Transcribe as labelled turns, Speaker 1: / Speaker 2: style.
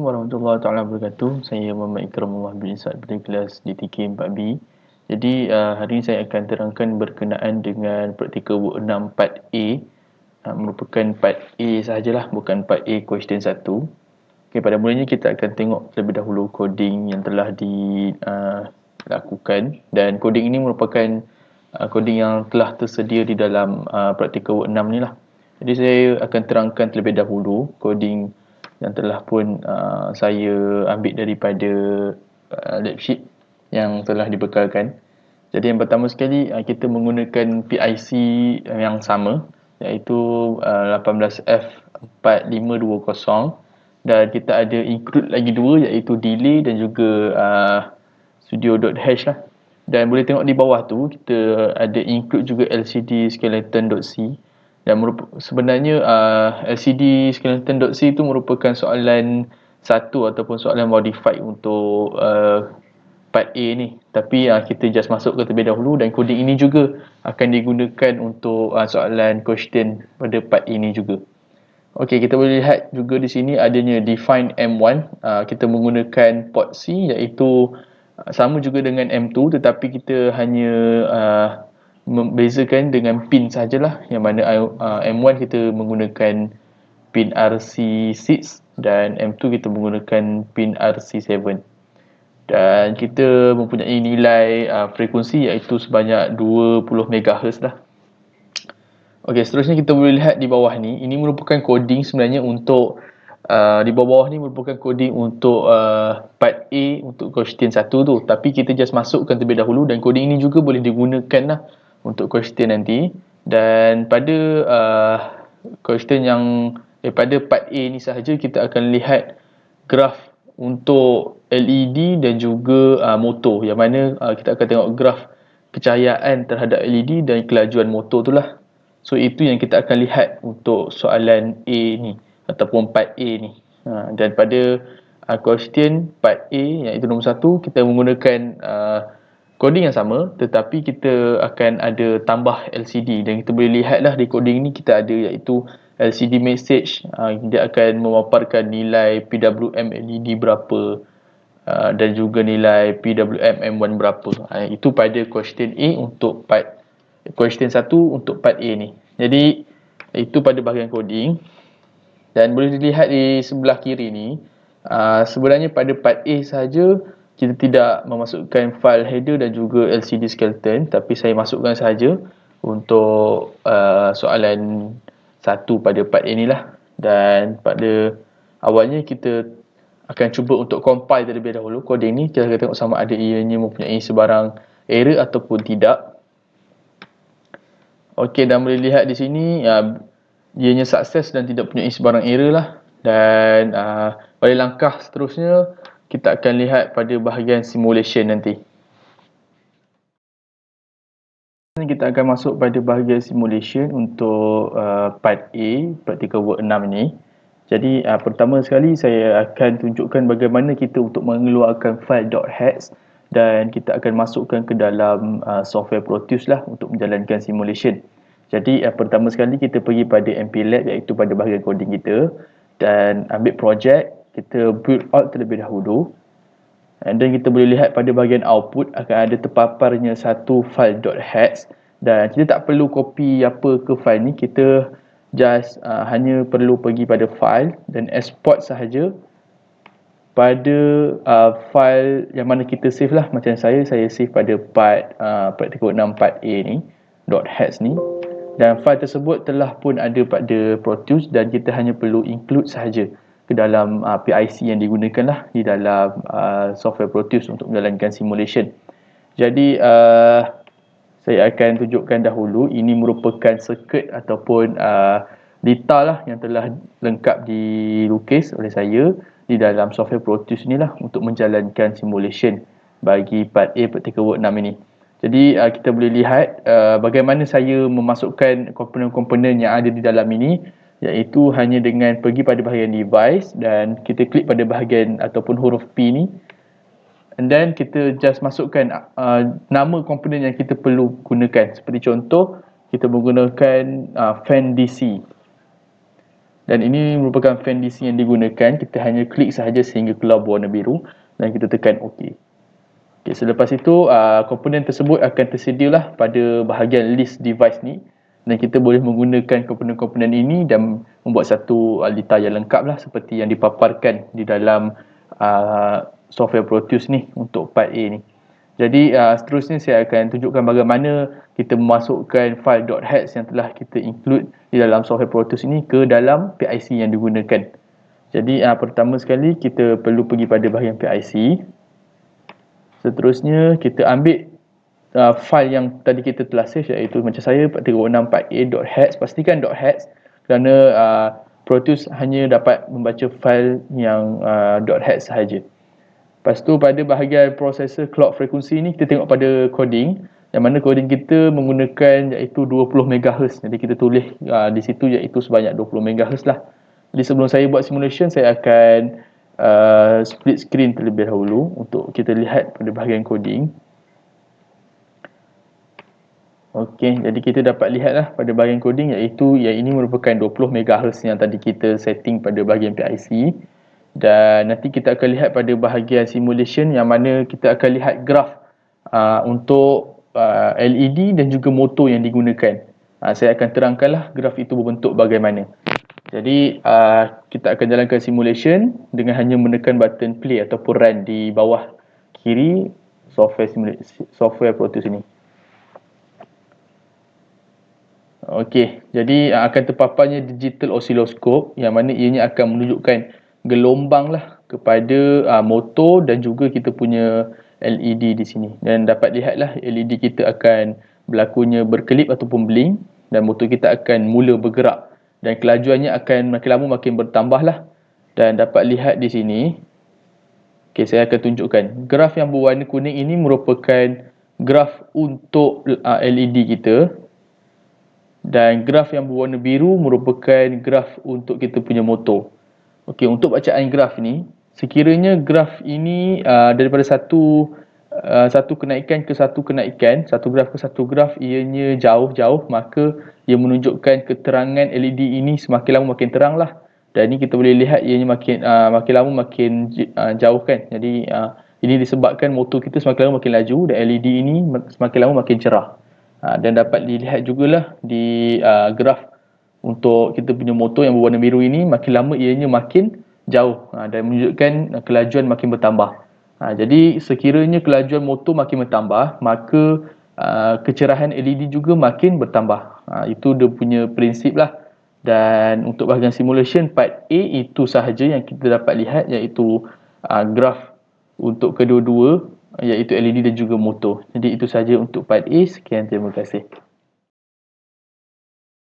Speaker 1: warahmatullahi wabarakatuh. Saya Muhammad Ikram Muhammad bin Sa'ad dari kelas DTK 4B. Jadi hari ini saya akan terangkan berkenaan dengan praktikal work 6 part A. Merupakan part A sahajalah, bukan part A question 1. Okey, pada mulanya kita akan tengok terlebih dahulu coding yang telah dilakukan, dan coding ini merupakan coding yang telah tersedia di dalam praktikal work 6 ni lah. Jadi saya akan terangkan terlebih dahulu coding yang telah pun saya ambil daripada lab sheet yang telah dibekalkan. Jadi yang pertama sekali kita menggunakan PIC yang sama, iaitu 18F4520, dan kita ada include lagi dua, iaitu delay dan juga studio.hash lah. Dan boleh tengok di bawah tu kita ada include juga LCD skeleton.c. Dan sebenarnya LCD skeleton.c itu merupakan soalan satu ataupun soalan modified untuk part A ni. Tapi kita just masuk ke terlebih dahulu, dan coding ini juga akan digunakan untuk soalan question pada part A ni juga. Okey, kita boleh lihat juga di sini adanya define M1. Kita menggunakan port C, iaitu sama juga dengan M2, tetapi kita hanya membezakan dengan pin sajalah, yang mana M1 kita menggunakan pin RC6 dan M2 kita menggunakan pin RC7. Dan kita mempunyai nilai frekuensi iaitu sebanyak 20 MHz lah. Okey, seterusnya kita boleh lihat di bawah ni, ini merupakan coding sebenarnya untuk di bawah ni merupakan coding untuk part A untuk question 1 tu, tapi kita just masukkan terlebih dahulu, dan coding ini juga boleh digunakan lah untuk question nanti. Dan pada question yang pada part A ni sahaja kita akan lihat graf untuk LED dan juga motor, yang mana kita akan tengok graf kecahayaan terhadap LED dan kelajuan motor tu lah. So itu yang kita akan lihat untuk soalan A ni ataupun part A ni. Dan pada question part A, iaitu nombor 1, kita menggunakan coding yang sama, tetapi kita akan ada tambah LCD, dan kita boleh lihatlah di coding ni kita ada iaitu LCD message. Dia akan memaparkan nilai PWM LED berapa dan juga nilai PWM M1 berapa. Itu pada question A untuk question 1 untuk part A ni. Jadi itu pada bahagian coding. Dan boleh dilihat di sebelah kiri ni, sebenarnya pada part A sahaja kita tidak memasukkan file header dan juga LCD skeleton, tapi saya masukkan sahaja untuk soalan 1 pada part A ni lah. Dan pada awalnya kita akan cuba untuk compile terlebih dahulu coding ni. Kita akan tengok sama ada ianya mempunyai sebarang error ataupun tidak. Okey, dan boleh lihat di sini ianya sukses dan tidak punya sebarang error lah. Dan pada langkah seterusnya kita akan lihat pada bahagian simulation nanti. Kita akan masuk pada bahagian simulation untuk part A, practical work 6 ni. Jadi pertama sekali saya akan tunjukkan bagaimana kita untuk mengeluarkan file .hex, dan kita akan masukkan ke dalam software Proteus lah untuk menjalankan simulation. Jadi pertama sekali kita pergi pada MPLAB, iaitu pada bahagian coding kita, dan ambil project, kita build out terlebih dahulu. Dan kita boleh lihat pada bahagian output akan ada terpaparnya satu file .hex, dan kita tak perlu copy apa ke file ni, kita just hanya perlu pergi pada file dan export sahaja pada file yang mana kita save lah. Macam saya save pada part practical 6 part A ni, .hex ni, dan file tersebut telah pun ada pada Proteus, dan kita hanya perlu include sahaja ke dalam PIC yang digunakan lah di dalam software Proteus untuk menjalankan simulation. Jadi saya akan tunjukkan dahulu, ini merupakan circuit ataupun data lah yang telah lengkap dilukis oleh saya di dalam software Proteus ni lah untuk menjalankan simulation bagi part A practical work 6 ini. Jadi kita boleh lihat bagaimana saya memasukkan komponen-komponen yang ada di dalam ini, iaitu hanya dengan pergi pada bahagian device dan kita klik pada bahagian ataupun huruf P ni, and then kita just masukkan nama komponen yang kita perlu gunakan. Seperti contoh, kita menggunakan fan DC. Dan ini merupakan fan DC yang digunakan. Kita hanya klik sahaja sehingga keluar berwarna biru dan kita tekan OK. Okay, selepas itu komponen tersebut akan tersedialah pada bahagian list device ni, dan kita boleh menggunakan komponen-komponen ini dan membuat satu litar yang lengkap lah seperti yang dipaparkan di dalam software Pro Tools ni untuk part A ni. Jadi seterusnya saya akan tunjukkan bagaimana kita memasukkan file .hex yang telah kita include di dalam software Pro Tools ini ke dalam PIC yang digunakan. Jadi pertama sekali kita perlu pergi pada bahagian PIC. Seterusnya kita ambil file yang tadi kita telah save, iaitu macam saya 436.4a.hex. Pastikan .hex kerana Pro Tools hanya dapat membaca file yang .hex sahaja. Lepas tu pada bahagian processor clock frequency ni kita tengok pada coding, yang mana coding kita menggunakan iaitu 20 MHz. Jadi kita tulis di situ iaitu sebanyak 20 MHz lah. Jadi sebelum saya buat simulation, saya akan split screen terlebih dahulu untuk kita lihat pada bahagian coding. Okey, jadi kita dapat lihatlah pada bahagian coding iaitu yang ini merupakan 20 MHz yang tadi kita setting pada bahagian PIC. Dan nanti kita akan lihat pada bahagian simulation yang mana kita akan lihat graf untuk LED dan juga motor yang digunakan. Saya akan terangkanlah graf itu berbentuk bagaimana. Jadi kita akan jalankan simulation dengan hanya menekan button play ataupun run di bawah kiri software Pro Tools ini. Okey, jadi akan terpaparnya digital oscilloscope yang mana ianya akan menunjukkan gelombang lah kepada motor dan juga kita punya LED di sini. Dan dapat lihatlah LED kita akan berlakunya berkelip ataupun blink dan motor kita akan mula bergerak dan kelajuannya akan makin lama makin bertambah lah. Dan dapat lihat di sini, okay, saya akan tunjukkan graf yang berwarna kuning ini merupakan graf untuk LED kita, dan graf yang berwarna biru merupakan graf untuk kita punya motor. Okey, untuk bacaan graf ni, sekiranya graf ini daripada satu kenaikan ke satu kenaikan, satu graf ke satu graf ianya jauh-jauh, maka ia menunjukkan keterangan LED ini semakin lama makin terang lah. Dan ini kita boleh lihat ianya makin lama makin jauh kan. Jadi ini disebabkan motor kita semakin lama makin laju dan LED ini semakin lama makin cerah. Dan dapat dilihat jugalah di graf untuk kita punya motor yang berwarna biru ini, makin lama ianya makin jauh dan menunjukkan kelajuan makin bertambah. Jadi sekiranya kelajuan motor makin bertambah, maka kecerahan LED juga makin bertambah. Itu dia punya prinsip lah. Dan untuk bahagian simulation part A itu sahaja yang kita dapat lihat, iaitu graf untuk kedua-dua, iaitu LED dan juga motor. Jadi itu sahaja untuk part A. Sekian, terima kasih.